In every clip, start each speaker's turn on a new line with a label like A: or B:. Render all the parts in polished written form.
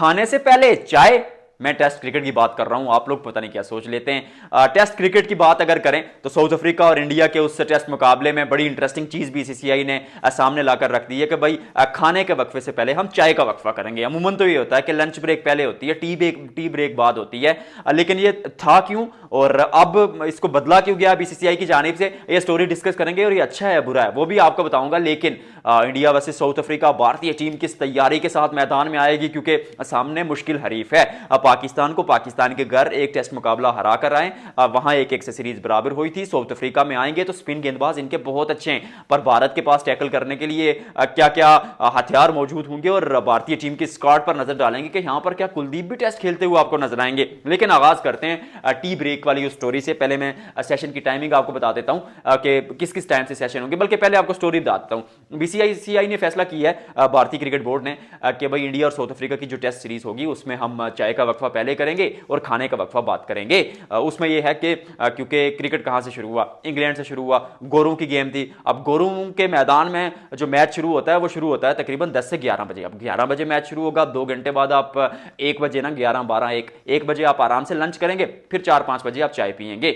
A: खाने से पहले चाय। मैं टेस्ट क्रिकेट की बात कर रहा हूं, आप लोग पता नहीं क्या सोच लेते हैं। टेस्ट क्रिकेट की बात अगर करें तो साउथ अफ्रीका और इंडिया के उस टेस्ट मुकाबले में बड़ी इंटरेस्टिंग चीज बीसीसीआई ने सामने लाकर रख दी है कि भाई खाने के वक्फे से पहले हम चाय का वक्फा करेंगे। अमूमन तो ये होता है कि लंच ब्रेक पहले होती है, टी ब्रेक बाद होती है, लेकिन ये था क्यों और अब इसको बदला क्यों गया बीसीसीआई की जानिब से, ये स्टोरी डिस्कस करेंगे और ये अच्छा है बुरा है वो भी आपको बताऊंगा। लेकिन इंडिया वर्सेस साउथ अफ्रीका, भारतीय टीम किस तैयारी के साथ मैदान में आएगी, क्योंकि सामने मुश्किल हरीफ है। पाकिस्तान को पाकिस्तान के घर एक टेस्ट मुकाबला हरा कर आए, वहां एक एक से सीरीज बराबर हुई थी। साउथ अफ्रीका में आएंगे तो स्पिन गेंदबाज इनके बहुत अच्छे हैं, पर भारत के पास टैकल करने के लिए क्या क्या हथियार मौजूद होंगे और भारतीय टीम की स्क्वाड पर नजर डालेंगे कि यहां पर क्या कुलदीप भी टेस्ट खेलते हुए आपको नजर आएंगे। लेकिन आगाज करते हैं टी ब्रेक वाली उस स्टोरी से। पहले मैं सेशन की टाइमिंग आपको बता देता हूं कि किस किस टाइम से सेशन होंगे, बल्कि पहले आपको स्टोरी बताता हूं। बीसीसीआई ने फैसला किया है, भारतीय क्रिकेट बोर्ड ने, कि भाई इंडिया और साउथ अफ्रीका की जो टेस्ट सीरीज होगी उसमें हम चाय का वक्फा पहले करेंगे और खाने का वक्फा बात करेंगे। उसमें यह है कि क्योंकि क्रिकेट कहां से शुरू हुआ, इंग्लैंड से शुरू हुआ, गोरों की गेम थी। अब गोरों के मैदान में जो मैच शुरू होता है वो शुरू होता है तकरीबन 10 से 11 बजे। अब 11 बजे मैच शुरू होगा, 2 घंटे बाद आप 1 बजे ना, 11 12 1 बजे आप आराम से लंच करेंगे, फिर 4 5 बजे आप चाय पियेंगे।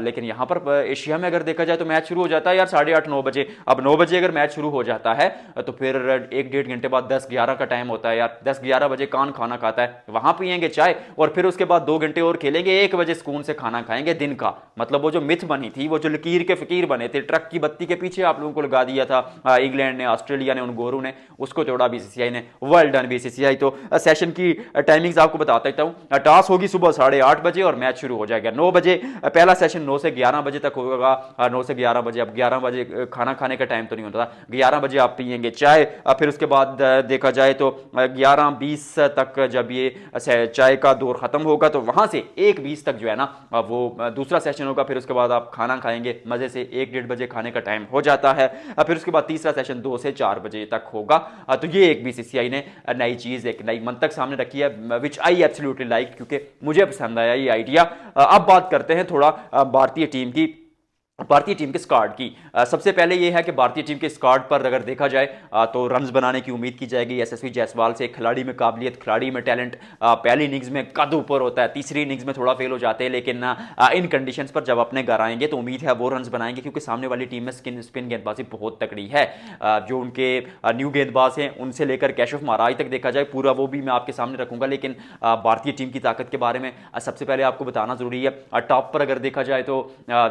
A: लेकिन यहां पर एशिया में अगर देखा जाए तो मैच शुरू हो जाता है यार 8:30 9 बजे। अब 9 बजे अगर मैच शुरू हो जाता है तो फिर 1 1.5 घंटे बाद 10 11 का टाइम होता है यार, 10 11 बजे कौन खाना खाता है, वहां पियेंगे चाय और फिर उसके बाद 2 घंटे और खेलेंगे, 1 बजे सुकून से खाना खाएंगे दिन का। मतलब वो जो मिथ बनी थी, वो जो लकीर के फकीर बने थे, ट्रक की बत्ती के पीछे आप लोगों को लगा दिया था इंग्लैंड ने, ऑस्ट्रेलिया ने, उन गोरू ने, उसको तोड़ा बीसीसीआई ने। Well done BCCI. तो सेशन की टाइमिंग्स आपको बता देता हूं। टॉस होगी सुबह 8:30 बजे और मैच शुरू हो जाएगा 9 बजे। पहला सेशन 9 से 11 बजे तक होगा। 9 से 11 बजे, अब 11 बजे खाना खाने का टाइम तो नहीं होता, 11 बजे आप पियेंगे चाय। फिर उसके बाद देखा जाए तो 11:20 तक जब ये चाय का दौर खत्म होगा तो वहां से 1:20 तक जो है ना वो दूसरा सेशन होगा। फिर उसके बाद आप खाना खाएंगे मजे से, 1 1:30 बजे खाने का टाइम हो जाता है। फिर उसके बाद तीसरा सेशन 2 से 4 बजे तक होगा। तो ये एक बीसीसीआई ने नई चीज, एक नई मंतक सामने रखी है, विच आई एब्सोल्युटली लाइक, क्योंकि मुझे पसंद आया ये आइडिया। अब बात करते हैं थोड़ा भारतीय टीम की, भारतीय टीम के स्क्वाड की। सबसे पहले यह है कि भारतीय टीम के स्क्वाड पर अगर देखा जाए तो रन्स बनाने की उम्मीद की जाएगी यशस्वी जायसवाल से। खिलाड़ी में काबिलियत, खिलाड़ी में टैलेंट, पहली इनिंग्स में कद ऊपर होता है, तीसरी इनिंग्स में थोड़ा फेल हो जाते हैं, लेकिन इन कंडीशंस पर जब अपने घर आएंगे तो उम्मीद है वो रन्स बनाएंगे, क्योंकि सामने वाली टीम में स्पिन गेंदबाजी बहुत तकड़ी है। जो उनके न्यू गेंदबाज हैं उनसे लेकर कैशव महाराज तक देखा जाए पूरा वो भी मैं आपके सामने रखूंगा। लेकिन भारतीय टीम की ताकत के बारे में सबसे पहले आपको बताना जरूरी है। टॉप पर अगर देखा जाए तो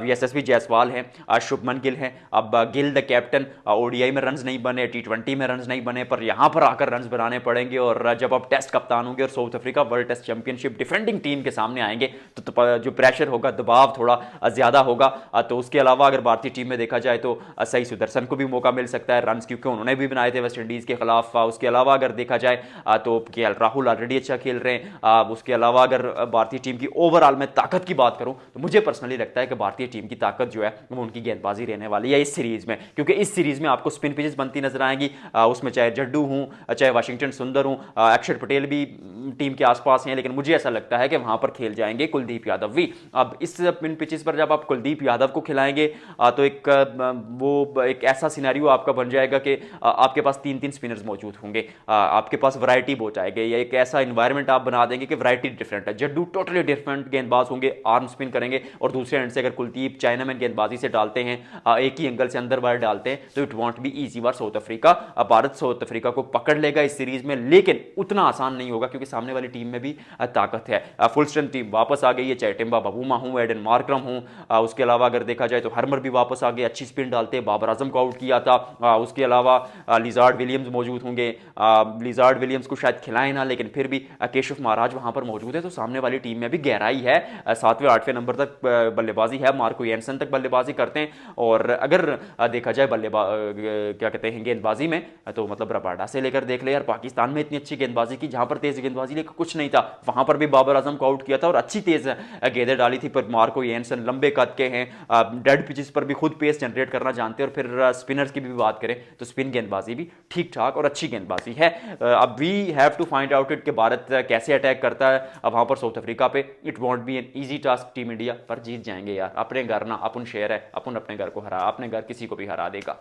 A: यशस्वी जायसवाल है, शुभमन गिल है। अब गिल द कैप्टन, ओडीआई में रन्स नहीं बने, टी20 में रन्स नहीं बने, पर यहां पर आकर रन्स बनाने पड़ेंगे। और जब आप टेस्ट कप्तान होंगे और South Africa world test championship defending team के सामने आएंगे तो जो प्रेशर होगा, दबाव थोड़ा ज्यादा होगा। तो उसके अलावा अगर भारतीय टीम में देखा जाए तो सही सुदर्शन को भी मौका मिल सकता है रन्स, क्योंकि उन्होंने भी बनाए थे वेस्ट इंडीज के खिलाफ। उसके अलावा अगर देखा जाए तो केएल राहुल ऑलरेडी अच्छा खेल रहे हैं। उसके अलावा अगर भारतीय टीम की ओवरऑल में ताकत की बात करूं तो मुझे पर्सनली लगता है कि भारतीय टीम की ताकत जो है वो उनकी गेंदबाजी रहने वाली है इस सीरीज में, क्योंकि इस सीरीज में आपको स्पिन पिचेस बनती नजर आएंगी। उसमें चाहे जड्डू हूं, चाहे वाशिंगटन सुंदर हूं, अक्षर पटेल भी टीम के आसपास हैं, लेकिन मुझे ऐसा लगता है कि वहां पर खेल जाएंगे कुलदीप यादव भी। अब इस स्पिन पिचेस पर जब आप कुलदीप यादव को खिलाएंगे तो एक ऐसा सिनेरियो आपका बन जाएगा कि आपके पास 3 3 स्पिनर्स मौजूद होंगे, आपके पास वैरायटी हो जाएगी, या एक ऐसा इन्वायरमेंट आप बना देंगे कि वैरायटी डिफरेंट है। जड्डू टोटली डिफरेंट गेंदबाज होंगे, आर्म स्पिन करेंगे, और दूसरे एंड से अगर कुलदीप चाइनामैन गेंदबाजी से डालते हैं, एक ही एंगल से अंदर बाहर डालते हैं, तो it won't be easy bar south Africa. Bharat south Africa को पकड़ लेगा इस सीरीज में, लेकिन उतना आसान नहीं होगा, क्योंकि सामने वाली टीम में भी ताकत है। फुल स्ट्रेंथ टीम वापस आ गई है, चाहे टिम्बा बबूमा हूं, एडन मार्करम हूं। उसके अलावा अगर देखा जाए तो हरमर भी वापस आ गए, अच्छी स्पिन डालते हैं, बाबर आजम को आउट किया था। उसके अलावा लिजार्ड विलियम्स मौजूद होंगे, लिजार्ड विलियम्स को शायद खिलाए ना, लेकिन फिर भी केशव महाराज वहां पर मौजूद है, तो सामने वाली टीम में भी गहराई है। 7वें 8वें नंबर तक बल्लेबाजी है, मार्को यानसन तक बल्लेबाजी करते हैं। और अगर देखा जाए क्या कहते हैं गेंदबाजी में, तो मतलब रबाडा से लेकर देख ले यार, पाकिस्तान में इतनी अच्छी गेंदबाजी की, जहां पर तेज गेंदबाजी लेकर कुछ नहीं था, वहां पर भी बाबर आजम को आउट किया था और अच्छी तेज गेंदें डाली थी। पर मार्को यानसन लंबे कद के हैं, डेड पिचेस पर भी खुद पेस जनरेट करना जानते हैं। और फिर स्पिनर्स की भी बात करें तो स्पिन गेंदबाजी भी ठीक ठाक और अच्छी गेंदबाजी है। अब we have to find out it कि भारत कैसे अटैक करता है अब वहां पर साउथ अफ्रीका पे। It won't be an easy task team India, पर जीत जाएंगे यार, अपने घर ना, अपन शेयर है, अपन अपने घर को हरा, अपने घर किसी को भी हरा देगा।